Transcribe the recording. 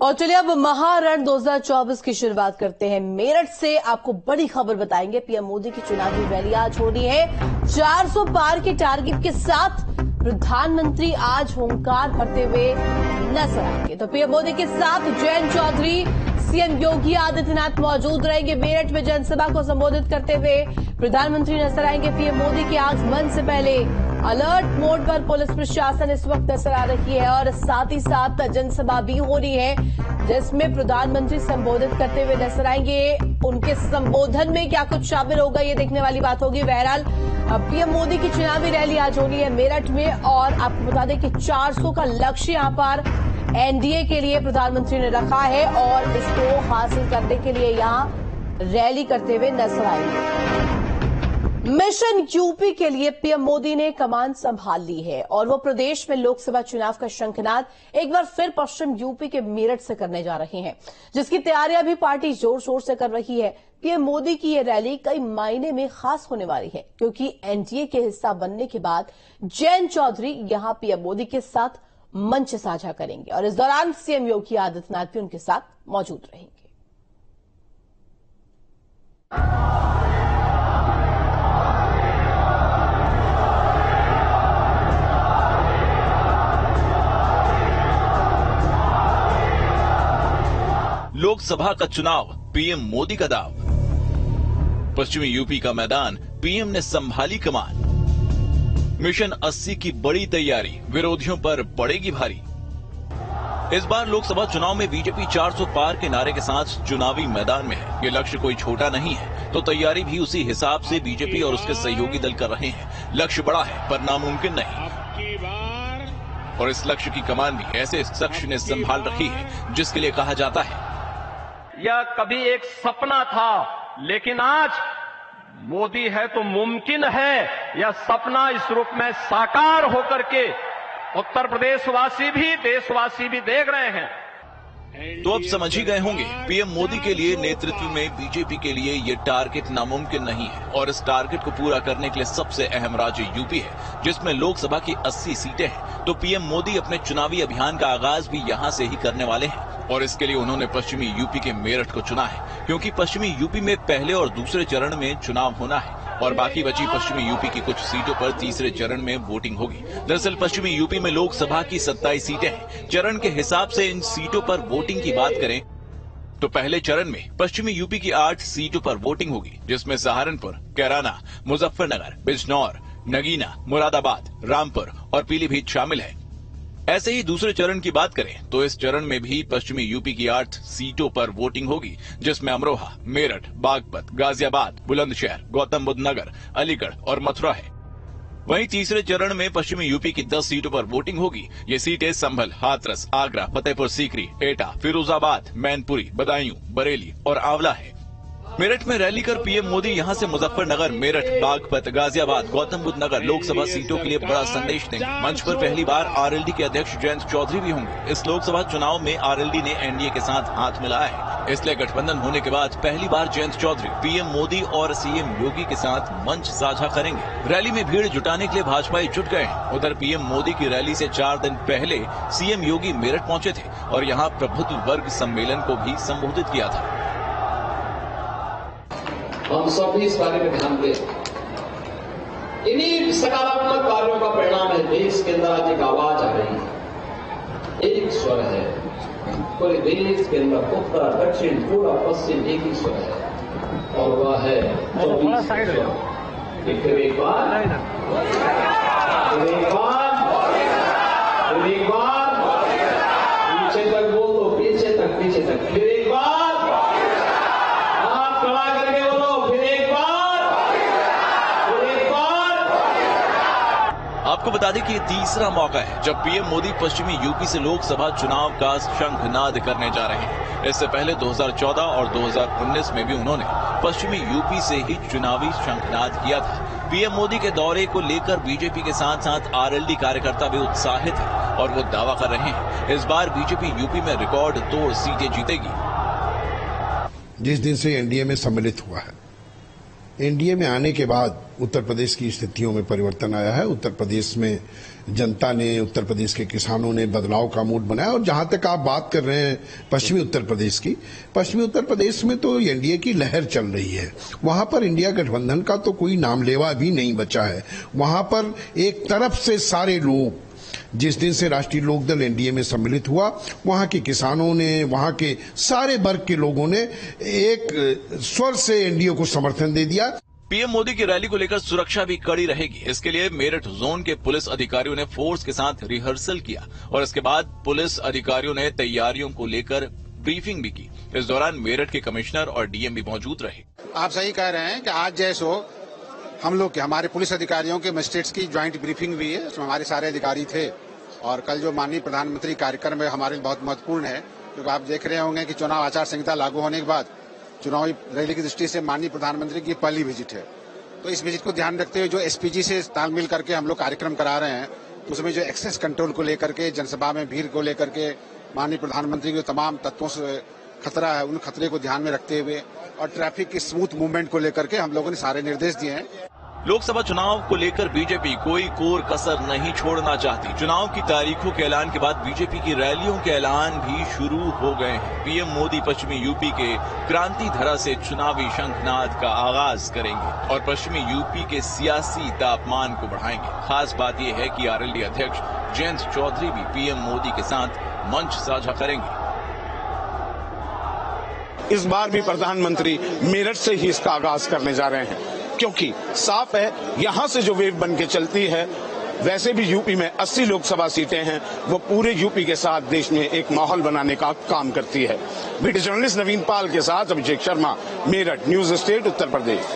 और चलिए अब महारण 2024 की शुरुआत करते हैं। मेरठ से आपको बड़ी खबर बताएंगे। पीएम मोदी की चुनावी रैली आज हो रही है। 400 पार के टारगेट के साथ प्रधानमंत्री आज हुंकार भरते हुए नजर आएंगे। तो पीएम मोदी के साथ जयंत चौधरी, सीएम योगी आदित्यनाथ मौजूद रहेंगे। मेरठ में जनसभा को संबोधित करते हुए प्रधानमंत्री नजर आएंगे। पीएम मोदी के आगमन से पहले अलर्ट मोड पर पुलिस प्रशासन इस वक्त नजर आ रही है और साथ ही साथ जनसभा भी हो रही है जिसमें प्रधानमंत्री संबोधित करते हुए नजर आएंगे। उनके संबोधन में क्या कुछ शामिल होगा ये देखने वाली बात होगी। बहरहाल पीएम मोदी की चुनावी रैली आज होनी है मेरठ में और आपको बता दें कि 400 का लक्ष्य यहां पर एनडीए के लिए प्रधानमंत्री ने रखा है और इसको हासिल करने के लिए यहां रैली करते हुए नजर आएंगे। मिशन यूपी के लिए पीएम मोदी ने कमान संभाल ली है और वो प्रदेश में लोकसभा चुनाव का शंखनाद एक बार फिर पश्चिम यूपी के मेरठ से करने जा रहे हैं, जिसकी तैयारियां भी पार्टी जोर शोर से कर रही है। पीएम मोदी की ये रैली कई मायने में खास होने वाली है क्योंकि एनडीए के हिस्सा बनने के बाद जयंत चौधरी यहां पीएम मोदी के साथ मंच साझा करेंगे और इस दौरान सीएम योगी आदित्यनाथ भी उनके साथ मौजूद रहेंगे। लोकसभा का चुनाव पीएम मोदी का दाव। पश्चिमी यूपी का मैदान पीएम ने संभाली कमान। मिशन 80 की बड़ी तैयारी विरोधियों पर पड़ेगी भारी। इस बार लोकसभा चुनाव में बीजेपी 400 पार के नारे के साथ चुनावी मैदान में है। ये लक्ष्य कोई छोटा नहीं है तो तैयारी भी उसी हिसाब से बीजेपी और उसके सहयोगी दल कर रहे हैं। लक्ष्य बड़ा है पर नामुमकिन नहीं और इस लक्ष्य की कमान भी ऐसे शख्स ने संभाल रखी है जिसके लिए कहा जाता है यह कभी एक सपना था लेकिन आज मोदी है तो मुमकिन है। यह सपना इस रूप में साकार होकर के उत्तर प्रदेशवासी भी देशवासी भी देख रहे हैं। तो अब समझ ही गए होंगे पीएम मोदी के लिए नेतृत्व में बीजेपी के लिए ये टारगेट नामुमकिन नहीं है और इस टारगेट को पूरा करने के लिए सबसे अहम राज्य यूपी है जिसमें लोकसभा की 80 सीटें हैं। तो पीएम मोदी अपने चुनावी अभियान का आगाज भी यहां से ही करने वाले हैं और इसके लिए उन्होंने पश्चिमी यूपी के मेरठ को चुना है क्योंकि पश्चिमी यूपी में पहले और दूसरे चरण में चुनाव होना है और बाकी बची पश्चिमी यूपी की कुछ सीटों पर तीसरे चरण में वोटिंग होगी। दरअसल पश्चिमी यूपी में लोकसभा की 27 सीटें हैं। चरण के हिसाब से इन सीटों पर वोटिंग की बात करें तो पहले चरण में पश्चिमी यूपी की 8 सीटों पर वोटिंग होगी जिसमें सहारनपुर, कैराना, मुजफ्फरनगर, बिजनौर, नगीना, मुरादाबाद, रामपुर और पीलीभीत शामिल है। ऐसे ही दूसरे चरण की बात करें तो इस चरण में भी पश्चिमी यूपी की 8 सीटों पर वोटिंग होगी जिसमें अमरोहा, मेरठ, बागपत, गाजियाबाद, बुलंदशहर, गौतम बुद्ध नगर, अलीगढ़ और मथुरा है। वहीं तीसरे चरण में पश्चिमी यूपी की 10 सीटों पर वोटिंग होगी। ये सीटें संभल, हाथरस, आगरा, फतेहपुर सीकरी, एटा, फिरोजाबाद, मैनपुरी, बदायूं, बरेली और आंवला है। मेरठ में रैली कर पीएम मोदी यहां से मुजफ्फरनगर, मेरठ, बागपत, गाजियाबाद, गौतम बुद्ध नगर लोकसभा सीटों के लिए बड़ा संदेश देंगे। मंच पर पहली बार आरएलडी के अध्यक्ष जयंत चौधरी भी होंगे। इस लोकसभा चुनाव में आरएलडी ने एनडीए के साथ हाथ मिलाया है, इसलिए गठबंधन होने के बाद पहली बार जयंत चौधरी पीएम मोदी और सीएम योगी के साथ मंच साझा करेंगे। रैली में भीड़ जुटाने के लिए भाजपाई जुट गए हैं। उधर पीएम मोदी की रैली से 4 दिन पहले सीएम योगी मेरठ पहुंचे थे और यहाँ प्रबुद्ध वर्ग सम्मेलन को भी संबोधित किया था। हम सब भी इस बारे में ध्यान दें। इन्हीं सकारात्मक कार्यों का परिणाम है देश के अंदर आज एक आवाज आ रही है, एक स्वर है। पूरे देश के अंदर उत्तर, दक्षिण, पूर्व, पश्चिम एक ही स्वर है और वह है फिर एक बार पीछे तक बोल दो, पीछे तक फिर एक बार आपको बता दें कि ये तीसरा मौका है जब पीएम मोदी पश्चिमी यूपी से लोकसभा चुनाव का शंखनाद करने जा रहे हैं। इससे पहले 2014 और 2019 में भी उन्होंने पश्चिमी यूपी से ही चुनावी शंखनाद किया था। पीएम मोदी के दौरे को लेकर बीजेपी के साथ साथ आरएलडी कार्यकर्ता भी उत्साहित हैं और वो दावा कर रहे हैं इस बार बीजेपी यूपी में रिकॉर्ड तोड़ सीटें जीतेगी। जिस दिन से एनडीए में सम्मिलित हुआ है, एनडीए में आने के बाद उत्तर प्रदेश की स्थितियों में परिवर्तन आया है। उत्तर प्रदेश में जनता ने, उत्तर प्रदेश के किसानों ने बदलाव का मूड बनाया। और जहां तक आप बात कर रहे हैं पश्चिमी उत्तर प्रदेश की, पश्चिमी उत्तर प्रदेश में तो एनडीए की लहर चल रही है। वहां पर इंडिया गठबंधन का तो कोई नामलेवा भी नहीं बचा है। वहां पर एक तरफ से सारे लोग, जिस दिन से राष्ट्रीय लोकदल एनडीए में सम्मिलित हुआ, वहां के किसानों ने, वहां के सारे वर्ग के लोगों ने एक स्वर से एनडीए को समर्थन दे दिया। पीएम मोदी की रैली को लेकर सुरक्षा भी कड़ी रहेगी। इसके लिए मेरठ जोन के पुलिस अधिकारियों ने फोर्स के साथ रिहर्सल किया और इसके बाद पुलिस अधिकारियों ने तैयारियों को लेकर ब्रीफिंग भी की। इस दौरान मेरठ के कमिश्नर और डीएम भी मौजूद रहे। आप सही कह रहे हैं कि आज जैसो हम लोग के हमारे पुलिस अधिकारियों के मजिस्ट्रेट्स की ज्वाइंट ब्रीफिंग हुई है, उसमें हमारे सारे अधिकारी थे। और कल जो माननीय प्रधानमंत्री कार्यक्रम है हमारे लिए बहुत महत्वपूर्ण है, क्योंकि आप देख रहे होंगे कि चुनाव आचार संहिता लागू होने के बाद चुनावी रैली की दृष्टि से माननीय प्रधानमंत्री की पहली विजिट है। तो इस विजिट को ध्यान रखते हुए जो एसपीजी से तालमेल करके हम लोग कार्यक्रम करा रहे हैं, उसमें जो एक्सेस कंट्रोल को लेकर के, जनसभा में भीड़ को लेकर के, माननीय प्रधानमंत्री के तमाम तत्वों से खतरा है, उन खतरे को ध्यान में रखते हुए और ट्रैफिक की स्मूथ मूवमेंट को लेकर के हम लोगों ने सारे निर्देश दिए हैं। लोकसभा चुनाव को लेकर बीजेपी कोई कोर कसर नहीं छोड़ना चाहती। चुनाव की तारीखों के ऐलान के बाद बीजेपी की रैलियों के ऐलान भी शुरू हो गए हैं। पीएम मोदी पश्चिमी यूपी के क्रांति धरा से चुनावी शंखनाद का आगाज करेंगे और पश्चिमी यूपी के सियासी तापमान को बढ़ाएंगे। खास बात यह है कि आरएलडी अध्यक्ष जयंत चौधरी भी पीएम मोदी के साथ मंच साझा करेंगे। इस बार भी प्रधानमंत्री मेरठ से ही इसका आगाज करने जा रहे हैं, क्योंकि साफ है यहां से जो वेव बन के चलती है, वैसे भी यूपी में 80 लोकसभा सीटें हैं, वो पूरे यूपी के साथ देश में एक माहौल बनाने का काम करती है। वीडियो जर्नलिस्ट नवीन पाल के साथ अभिषेक शर्मा, मेरठ, न्यूज स्टेट, उत्तर प्रदेश।